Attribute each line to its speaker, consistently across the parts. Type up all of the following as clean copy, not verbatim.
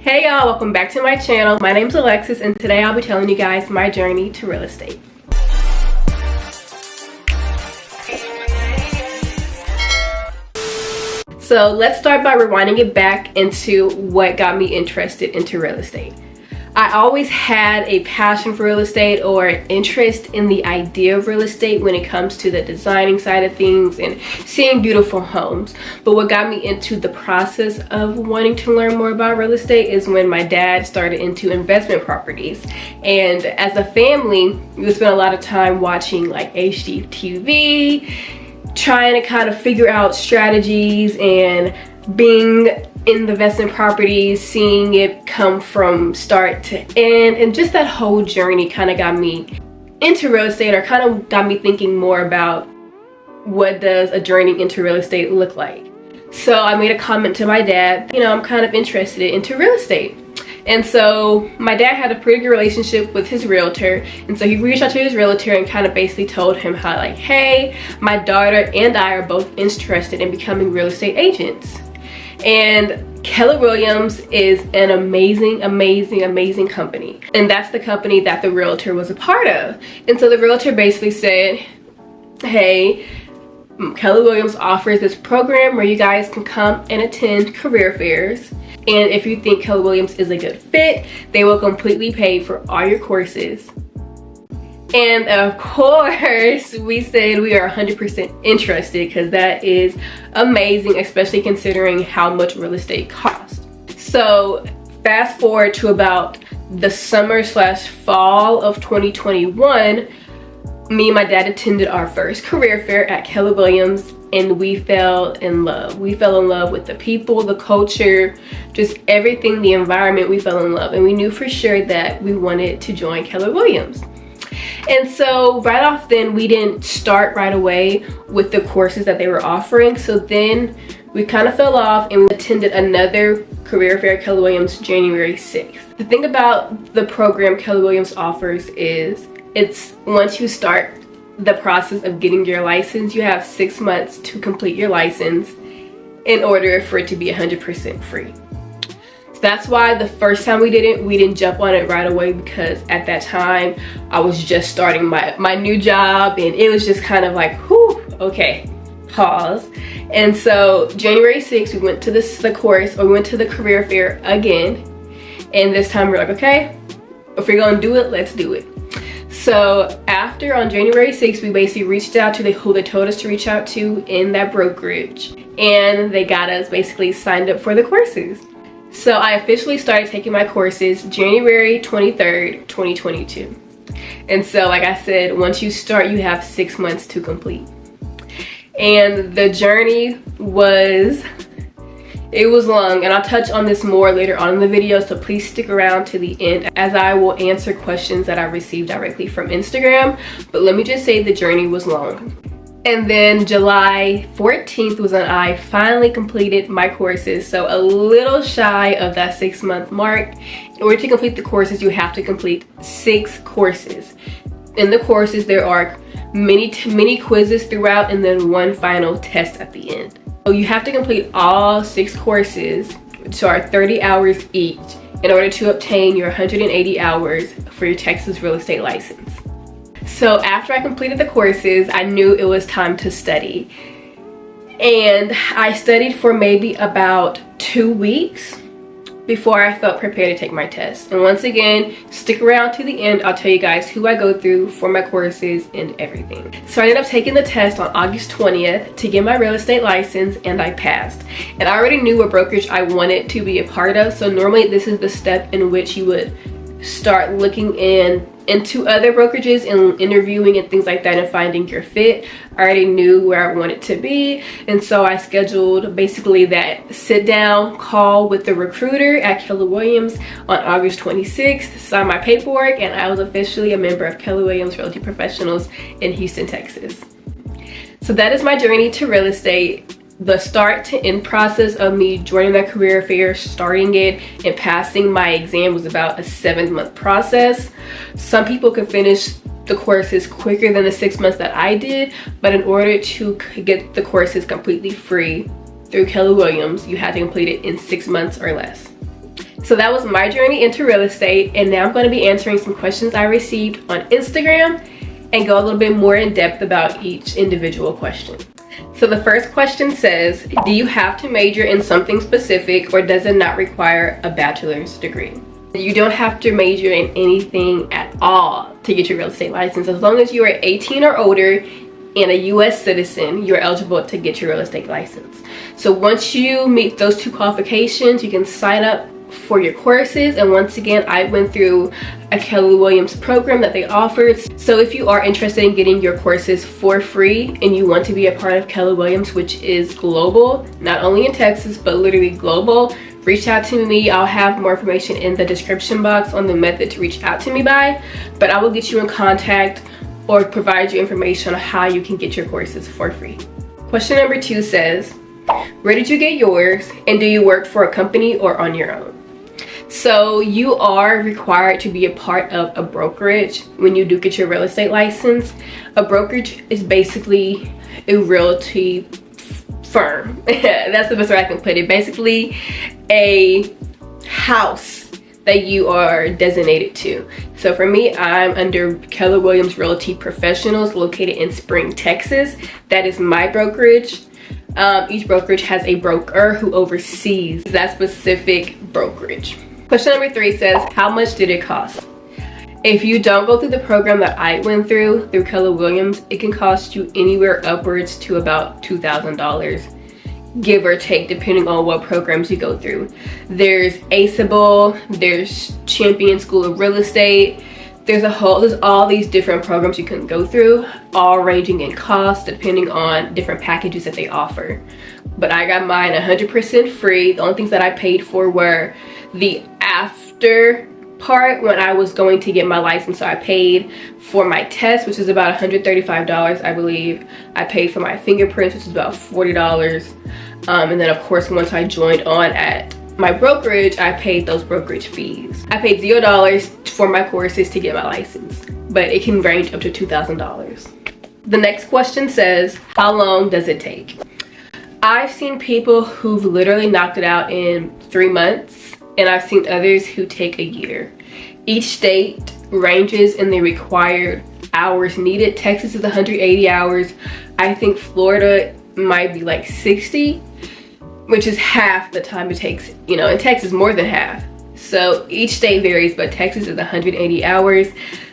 Speaker 1: Hey y'all, welcome back to my channel. My name's Alexis and today I'll be telling you guys my journey to real estate. So let's start by rewinding it back into what got me interested into real estate. I always had a passion for real estate or interest in the idea of real estate when it comes to the designing side of things and seeing beautiful homes. But what got me into the process of wanting to learn more about real estate is when my dad started into investment properties. And as a family, we would spend a lot of time watching like HGTV, trying to kind of figure out strategies and being in the investment properties, seeing it come from start to end, and just that whole journey kind of got me into real estate, or kind of got me thinking more about what does a journey into real estate look like. So I made a comment to my dad, I'm kind of interested into real estate. And so my dad had a pretty good relationship with his realtor, and so he reached out to his realtor and kind of basically told him how, like, hey, my daughter and I are both interested in becoming real estate agents. And Keller Williams is an amazing company, and that's the company that the realtor was a part of. And so the realtor basically said, hey, Keller Williams offers this program where you guys can come and attend career fairs, and if you think Keller Williams is a good fit, they will completely pay for all your courses. And of course, we said we are 100% interested, because that is amazing, especially considering how much real estate costs. So fast forward to about the summer/fall of 2021, me and my dad attended our first career fair at Keller Williams, and we fell in love. We fell in love with the people, the culture, just everything, the environment. We fell in love, and we knew for sure that we wanted to join Keller Williams. And so right off then, we didn't start right away with the courses that they were offering. So then we kind of fell off and we attended another career fair at Keller Williams January 6th. The thing about the program Keller Williams offers is it's once you start the process of getting your license, you have 6 months to complete your license in order for it to be 100% free. That's why the first time we didn't jump on it right away, because at that time I was just starting my new job, and it was just kind of like, whew, okay, pause. And so January 6th, we went to we went to the career fair again, and this time we're like, okay, if we're gonna do it, let's do it. So after, on January 6th, we basically reached out to who they told us to reach out to in that brokerage, and they got us basically signed up for the courses. So I officially started taking my courses January 23rd, 2022. And so, like I said, once you start, you have 6 months to complete. And the journey was long, and I'll touch on this more later on in the video, so please stick around to the end as I will answer questions that I received directly from Instagram. But let me just say the journey was long. And then July 14th was when I finally completed my courses, so a little shy of that 6 month mark. In order to complete the courses, you have to complete 6 courses. In the courses, there are many quizzes throughout, and then one final test at the end. So you have to complete all 6 courses, which are 30 hours each, in order to obtain your 180 hours for your Texas real estate license. So after I completed the courses, I knew it was time to study. And I studied for maybe about 2 weeks before I felt prepared to take my test. And once again, stick around to the end. I'll tell you guys who I go through for my courses and everything. So I ended up taking the test on August 20th to get my real estate license, and I passed. And I already knew what brokerage I wanted to be a part of. So normally this is the step in which you would start looking into other brokerages and interviewing and things like that and finding your fit. I already knew where I wanted to be, and so I scheduled basically that sit down call with the recruiter at Keller Williams on August 26th, signed my paperwork, and I was officially a member of Keller Williams Realty Professionals in Houston, Texas. So that is my journey to real estate. The start to end process of me joining that career fair, starting it, and passing my exam was about a 7 month process. Some people could finish the courses quicker than the 6 months that I did, but in order to get the courses completely free through Keller Williams, you had to complete it in 6 months or less. So that was my journey into real estate, and now I'm going to be answering some questions I received on Instagram and go a little bit more in depth about each individual question. So the first question says, do you have to major in something specific, or does it not require a bachelor's degree? You don't have to major in anything at all to get your real estate license. As long as you are 18 or older and a US citizen, you're eligible to get your real estate license. So once you meet those two qualifications, you can sign up for your courses. And once again, I went through a Keller Williams program that they offered. So if you are interested in getting your courses for free and you want to be a part of Keller Williams, which is global, not only in Texas, but literally global, reach out to me. I'll have more information in the description box on the method to reach out to me by, but I will get you in contact or provide you information on how you can get your courses for free. Question number 2 says, where did you get yours, and do you work for a company or on your own? So you are required to be a part of a brokerage when you do get your real estate license. A brokerage is basically a realty firm. That's the best way I can put it. Basically a house that you are designated to. So for me, I'm under Keller Williams Realty Professionals located in Spring, Texas. That is my brokerage. Each brokerage has a broker who oversees that specific brokerage. Question number 3 says, how much did it cost? If you don't go through the program that I went through Keller Williams, it can cost you anywhere upwards to about $2,000, give or take, depending on what programs you go through. There's ACEable, there's Champion School of Real Estate. There's all these different programs you can go through, all ranging in cost depending on different packages that they offer. But I got mine 100% free. The only things that I paid for were the after part when I was going to get my license. So I paid for my test, which is about $135, I believe. I paid for my fingerprints, which is about $40. And then of course, once I joined on at my brokerage, I paid those brokerage fees. I paid $0 for my courses to get my license, but it can range up to $2,000. The next question says, how long does it take? I've seen people who've literally knocked it out in 3 months, and I've seen others who take a year. Each state ranges in the required hours needed. Texas is 180 hours. I think Florida might be like 60, which is half the time it takes, in Texas, more than half. So each state varies, but Texas is 180 hours.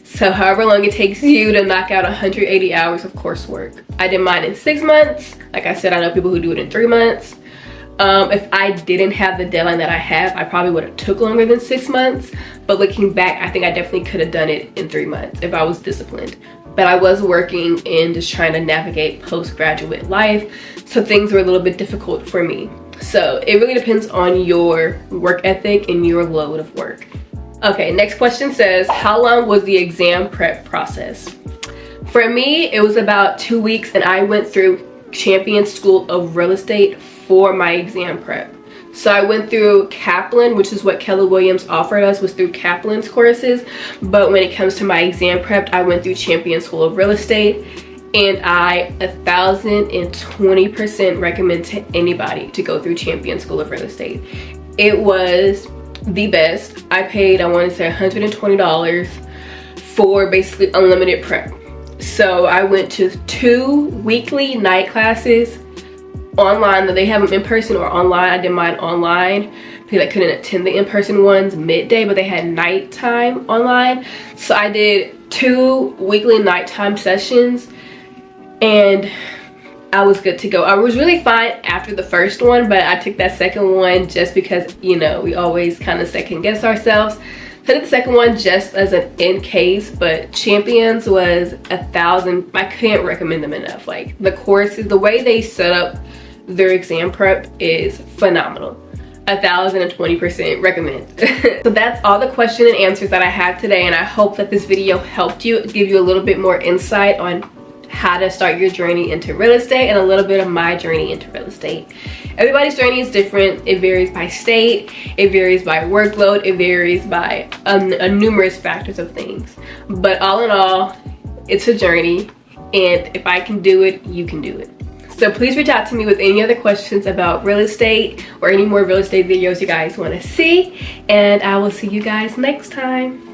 Speaker 1: So however long it takes you to knock out 180 hours of coursework. I did mine in 6 months. Like I said, I know people who do it in 3 months. If I didn't have the deadline that I have, I probably would have took longer than 6 months. But looking back, I think I definitely could have done it in 3 months if I was disciplined. But I was working and just trying to navigate postgraduate life, so things were a little bit difficult for me. So it really depends on your work ethic and your load of work. Okay, next question says, how long was the exam prep process? For me, it was about 2 weeks, and I went through Champion School of Real Estate for my exam prep. So I went through Kaplan, which is what Keller Williams offered us, was through Kaplan's courses. But when it comes to my exam prep, I went through Champion School of Real Estate, and I 1,020% recommend to anybody to go through Champion School of Real Estate. It was the best. I paid, I want to say $120 for basically unlimited prep. So I went to 2 weekly night classes online, that they have them in person or online. I did mine online because I couldn't attend the in-person ones midday, but they had nighttime online. So I did 2 weekly nighttime sessions, and I was good to go. I was really fine after the first one, but I took that second one just because, we always kind of second guess ourselves. So I did the second one just as an in case, but Champions was 1,000. I can't recommend them enough. Like, the courses, the way they set up their exam prep is phenomenal. 1,020% recommend. So that's all the question and answers that I have today, and I hope that this video helped you, give you a little bit more insight on how to start your journey into real estate and a little bit of my journey into real estate. Everybody's journey is different. It varies by state, it varies by workload, it varies by numerous factors of things. But all in all, it's a journey, and if I can do it, you can do it. So please reach out to me with any other questions about real estate or any more real estate videos you guys want to see. And I will see you guys next time.